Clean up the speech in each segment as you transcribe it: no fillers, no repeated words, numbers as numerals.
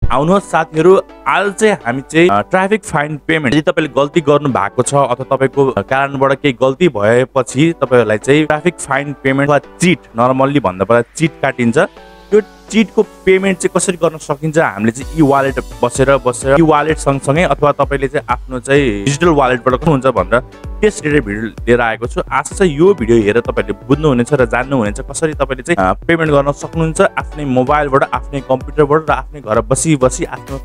आउनुहोस् साथीहरु, आज चाहिँ हामी चाहिँ ट्राफिक फाइन पेमेन्ट, यदि तपाईले गल्ती गर्नु भएको छ अथवा तपाईको कारणबाट केही गल्ती भएपछि तपाईहरुलाई चाहिँ ट्राफिक फाइन पेमेन्ट वा चिट, नर्मल्ली भन्दा पर्दा चिट काटिन्छ, त्यो चिटको पेमेन्ट चाहिँ कसरी गर्न सकिन्छ हामीले चाहिँ ई-वालेट बसेर ई-वालेट सँगसँगै अथवा तपाईले चाहिँ आफ्नो चाहिँ डिजिटल वालेटबाट कसरी हुन्छ भनेर त्यस रिलेटेड भिडियो लिएर आएको छु। आशा छ यो भिडियो हेरेर तपाईले बुझ्नुहुनेछ र जान्नुहुनेछ कसरी तपाईले चाहिँ पेमेन्ट गर्न सक्नुहुन्छ आफ्नै मोबाइलबाट, आफ्नै कम्प्युटरबाट र आफ्नै घर बसी आफ्नो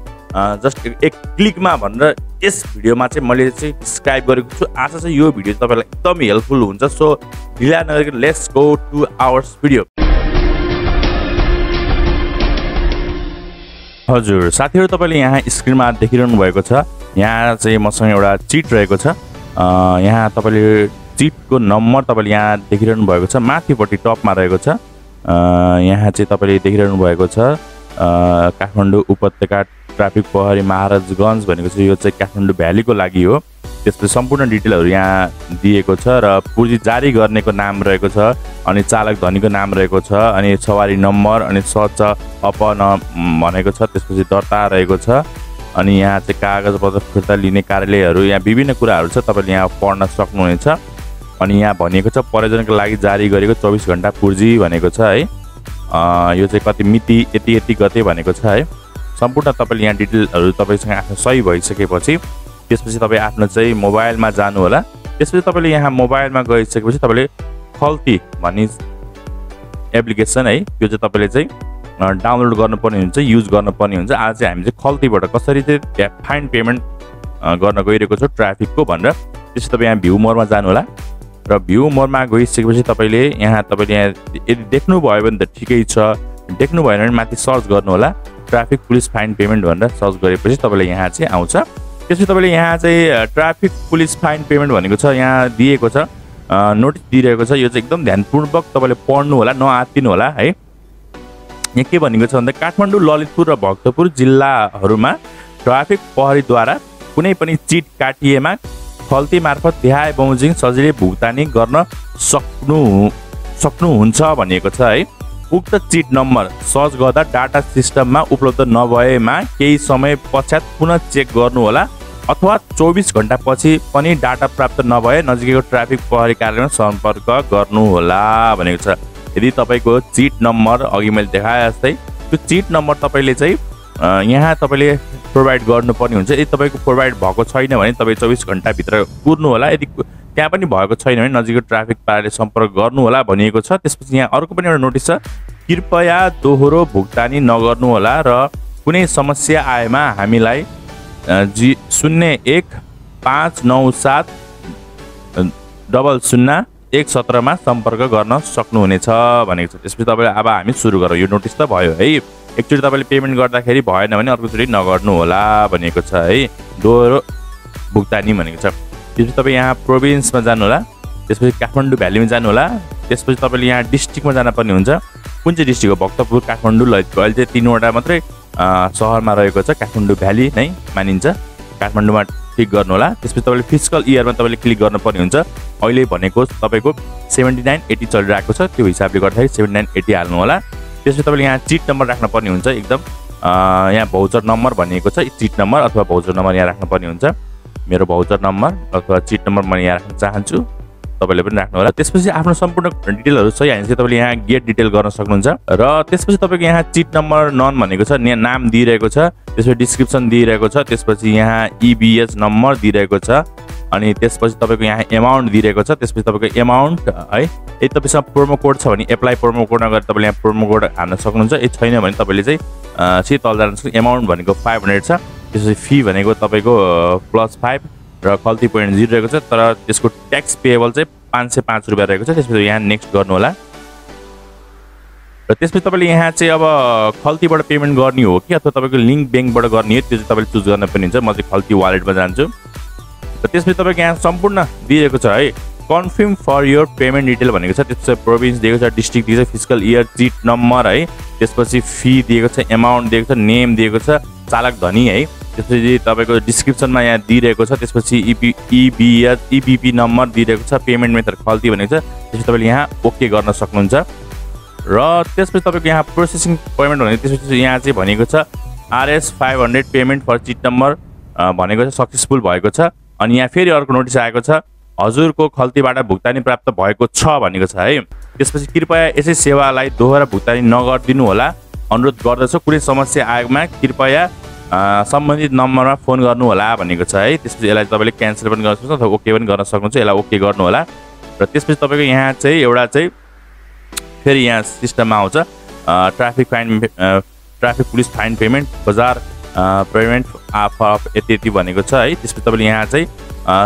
जस्ट एक क्लिकमा भनेर यस भिडियोमा चाहिँ मैले चाहिँ डिस्क्राइब गरेको छु। आशा छ यो भिडियो तपाईलाई एकदमै हेल्पफुल हुन्छ। सो ढिला नगरिकन let's go to our video. हजुर साथीहरु, तपाईले यहाँ स्क्रिनमा देखिरहनु भएको छ, यहाँ चाहिँ मसँग एउटा चिट रहेको छ। यहाँ तपाईले चिटको नम्बर तपाईले यहाँ देखिरहनु भएको छ, माथिपट्टि टपमा रहेको छ। यहाँ चाहिँ तपाईले देखिरहनु भएको छ काठमाडौँ उपत्यका ट्राफिक प्रहरी महाराजगञ्ज भनेको चाहिँ यो चाहिँ काठमाडौँ भ्यालीको लागि हो। त्यसपछि सम्पूर्ण डिटेलहरु यहाँ दिएको छ र पूर्जी जारी गर्नेको नाम रहेको छ, अनि चालक धनीको नाम रहेको छ, अनि सवारी नम्बर, अनि सच अपन भनेको छ, त्यसपछि दर्ता रहेको छ, अनि यहाँ चाहिँ कागजपत्र फिर्ता लिने कार्यालयहरु, यहाँ विभिन्न कुराहरु छ, तपाईले यहाँ पढ्न सक्नुहुनेछ। अनि यहाँ भनिएको छ प्रयोजनको लागि जारी गरेको 24 घण्टा पूर्जी भनेको छ है। यो चाहिँ कति मिति यति गते भनेको छ है। सम्पूर्ण तपाईले यहाँ डिटेलहरु तपाईसँग आफ्नो सही भइसकेपछि त्यसपछि तपाई आफ्नो चाहिँ मोबाइलमा जानु होला। त्यसपछि तपाईले यहाँ मोबाइलमा गइसकेपछि तपाईले खल्ती भन्ने एप्लिकेसन है, यो चाहिँ तपाईले चाहिँ डाउनलोड गर्नुपर्ने हुन्छ, युज गर्नुपर्ने हुन्छ। आज चाहिँ हामी चाहिँ खल्तीबाट कसरी चाहिँ फाइन पेमेन्ट गर्न गइरहेको छौं ट्राफिकको भनेर। त्यसपछि तपाई यहाँ भ्यू मोडमा जानु होला र भ्यू मोडमा गइसकेपछि तपाईले यहाँ यदि देख्नु भयो भने त ठिकै छ, देख्नु भएन भने माथि सर्च गर्नु होला, ट्राफिक पुलिस फाइन पेमेन्ट भनेर सर्च गरेपछि तपाईले यहाँ चाहिँ आउँछ। त्यसपछि तपाईले यहाँ चाहिँ ट्राफिक पुलिस फाइन पेमेन्ट भनेको छ, यहाँ दिएको छ, नोटिस दिइरहेको छ। यो चाहिँ एकदम ध्यानपूर्वक तपाईले पढ्नु होला, नआत्तिनु होला है। यहाँ के भनेको छ भन्दा काठमाडौँ, ललितपुर र भक्तपुर जिल्लाहरूमा ट्राफिक प्रहरीद्वारा कुनै पनि चिट काटिएमा खल्ती मार्फत देहाय बमोजिम सजिलै भुक्तानी गर्न सक्नुहुन्छ भनिएको छ है। उक्त चिट नम्बर सर्च गर्दा डाटा सिस्टममा उपलब्ध नभएमा केही समय पश्चात पुनः चेक गर्नु होला, अथवा 24 घण्टा पछि पनि डाटा प्राप्त नभए नजिकैको ट्राफिक प्रहरी कार्यालयमा सम्पर्क गर्नु होला भनेको छ। यदि तपाईको चिट नम्बर अघि मैले देखाए जस्तै त्यो चिट नम्बर तपाईले चाहिँ यहाँ तपाईले प्रोभाइड गर्नुपर्ने हुन्छ। यदि तपाईको प्रोभाइड भएको छैन भने तपाई 24 घण्टा भित्र कुर्नु होला, यदि त्यहाँ पनि भएको छैन भने नजिकको ट्राफिक पाराले सम्पर्क गर्नु होला भनिएको छ। त्यसपछि यहाँ अर्को पनि एउटा नोटिस छ, कृपया दोहोरो भुक्तानी नगर्नु होला र कुनै समस्या आएमा हामीलाई 01-597-00-117 मा सम्पर्क गर्न सक्नुहुनेछ भनेको छ। त्यसपछि तपाईले अब हामी सुरु गरौँ। यो नोटिस त भयो है, एकचोटि तपाईले पेमेन्ट गर्दाखेरि भएन भने अर्कोचोटि नगर्नु होला भनेको छ है, दोहोरो भुक्तानी भनेको छ। त्यसपछि तपाईँ यहाँ प्रोभिन्समा जानु होला, त्यसपछि काठमाडौँ भ्यालीमा जानु होला, त्यसपछि तपाईले यहाँ डिस्ट्रिक्टमा जानुपर्ने हुन्छ। कुन चाहिँ डिस्ट्रिक्ट हो? भक्तपुर, काठमाडौँ, ललितपुर। अहिले चाहिँ 3वटा मात्रै सहरमा रहेको छ, काठमाडौँ भ्याली नै मानिन्छ। काठमाडौँमा क्लिक गर्नु होला। त्यसपछि तपाईले फिजिकल इयरमा तपाईले क्लिक गर्नुपर्ने हुन्छ। अहिले भनेको तपाईको 7980 चलिरहेको छ, त्यो हिसाबले गर्दाखेरि 7980 हाल्नु होला। त्यसपछि तपाईले यहाँ चिट नम्बर राख्नुपर्ने हुन्छ। एकदम यहाँ भाउचर नम्बर भनिएको छ, चिट नम्बर अथवा भाउचर नम्बर यहाँ राख्नुपर्ने हुन्छ। मेरो भाउचर नम्बर अथवा चिट नम्बर म यहाँ राख्न चाहन्छु, तपाईले पनि राख्नु होला। त्यसपछि आफ्नो सम्पूर्ण डिटेलहरु सही हाल्नुहुन्छ, तपाईले यहाँ गेट डिटेल गर्न सक्नुहुन्छ। र त्यसपछि तपाईको यहाँ चिट नम्बर नन भनेको छ, नाम दिइरहेको छ, त्यसपछि डिस्क्रिप्सन दिइरहेको छ, त्यसपछि यहाँ ईबीएस नम्बर दिइरहेको छ, अनि त्यसपछि तपाईको यहाँ अमाउन्ट दिइरहेको छ। त्यसपछि तपाईको अमाउन्ट है, यदि तपाईसँग प्रोमो कोड छ भने एप्लाई प्रोमो कोड नगरेर तपाईले यहाँ प्रोमो कोड हाल्न सक्नुहुन्छ। यदि छैन भने तपाईले चाहिँ सिधै तल जान सक्नुहुन्छ। अमाउन्ट भनेको 500 छ, त्यसपछि फी भनेको तपाईको +5 र खल्ती 0.0 रहेको छ, तर त्यसको ट्याक्स पेएबल चाहिँ 505 रुपैयाँ रहेको छ। त्यसपछि यहाँ नेक्स्ट गर्नु होला। र त्यसपछि तपाईले यहाँ चाहिँ अब खल्तीबाट पेमेन्ट गर्ने हो कि अथवा तपाईको लिङ्क ब्याङ्कबाट गर्ने हो, त्यो चाहिँ तपाईले चुज गर्न पनि हुन्छ। म चाहिँ खल्ती वालेटमा जान्छु। र त्यसपछि तपाईको यहाँ सम्पूर्ण दिएको छ है, confirm for your payment detail भनेको छ। त्यसपछि प्रोभिन्स दिएको छ, डिस्ट्रिक्ट दिएको छ, फिजिकल इयर, चिट नम्बर है, त्यसपछि फी दिएको छ, अमाउन्ट दिएको छ, नेम दिएको छ, चालक धनी है, त्यसपछि तपाईको डिस्क्रिप्सनमा यहाँ दिइरहेको छ, त्यसपछि ईबीपी नम्बर दिइरहेको छ, पेमेन्ट मेथड खल्ती भनेको छ। त्यसपछि तपाईले यहाँ ओके गर्न सक्नुहुन्छ। र त्यसपछि तपाईको यहाँ प्रोसेसिङ पेमेन्ट भनेको त्यसपछि यहाँ चाहिँ भनेको छ RS 500 payment for chit number भनेको छ सक्सेसफुल भएको छ। अनि यहाँ फेरि अर्को नोटिस आएको छ हजुरको खल्तीबाट भुक्तानी प्राप्त भएको छ भनेको छ है। त्यसपछि कृपया यसै सेवालाई दोहोरा भुक्तानी नगरिदिनु होला अनुरोध गर्दछु। कुनै समस्या आएमा कृपया सम्बन्धित नम्बरमा फोन गर्नु होला भनेको छ है। त्यसपछि यसलाई तपाईँले क्यान्सल पनि गर्न सक्नुहुन्छ अथवा ओके पनि गर्न सक्नुहुन्छ। यसलाई ओके गर्नु होला र त्यसपछि तपाईँको यहाँ चाहिँ एउटा चाहिँ फेरि यहाँ सिस्टममा आउँछ ट्राफिक पुलिस फाइन पेमेन्ट बजार पेमेन्ट अफ यति भनेको छ है। त्यसपछि तपाईँले यहाँ चाहिँ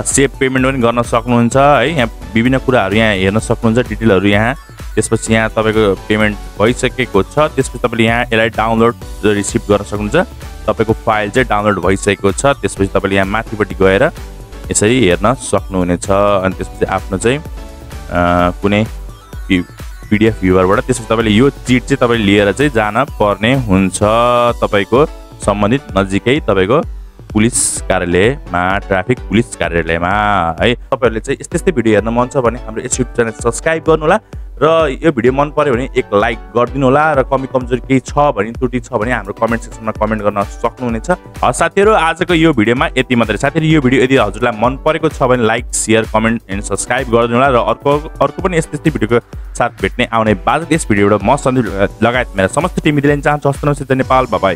सेभ पेमेन्ट पनि गर्न सक्नुहुन्छ है। यहाँ विभिन्न कुराहरू यहाँ हेर्न सक्नुहुन्छ डिटेलहरू यहाँ। त्यसपछि यहाँ तपाईँको पेमेन्ट भइसकेको छ। त्यसपछि तपाईँले यहाँ यसलाई डाउनलोड रिसिभ गर्न सक्नुहुन्छ। तपाईँको फाइल चाहिँ डाउनलोड भइसकेको छ। त्यसपछि तपाईँले यहाँ माथिपट्टि गएर यसरी हेर्न सक्नुहुनेछ। अनि त्यसपछि आफ्नो चाहिँ कुनै PDF भ्युवरबाट त्यसपछि तपाईँले यो चिट चाहिँ तपाईँले लिएर चाहिँ जान पर्ने हुन्छ तपाईँको सम्बन्धित नजिकै तपाईँको पुलिस कार्यालयमा ट्राफिक पुलिस कार्यालयमा है। तपाईँहरूले चाहिँ यस्तै भिडियो हेर्न मन छ भने हाम्रो यस युट्युब च्यानल सब्सक्राइब गर्नु होला र यो भिडियो मन पर्यो भने एक लाइक गरिदिनु होला र कमी कमजोरी केही छ भने त्रुटि छ भने हाम्रो कमेन्ट सेक्सनमा कमेन्ट गर्न सक्नुहुनेछ। साथीहरू आजको यो भिडियोमा यति मात्रै। साथीहरू यो भिडियो यदि हजुरलाई मन परेको छ भने like share comment and subscribe गरिदिनु होला र अर्को पनि यस्तै भिडियोको साथ भेट्ने आउने बाजा यस भिडियोबाट म सन्दीप लगायत मेरा समस्त टिम मिलेर चाहन्छु। हस्त नमस्ते नेपाल बाइ।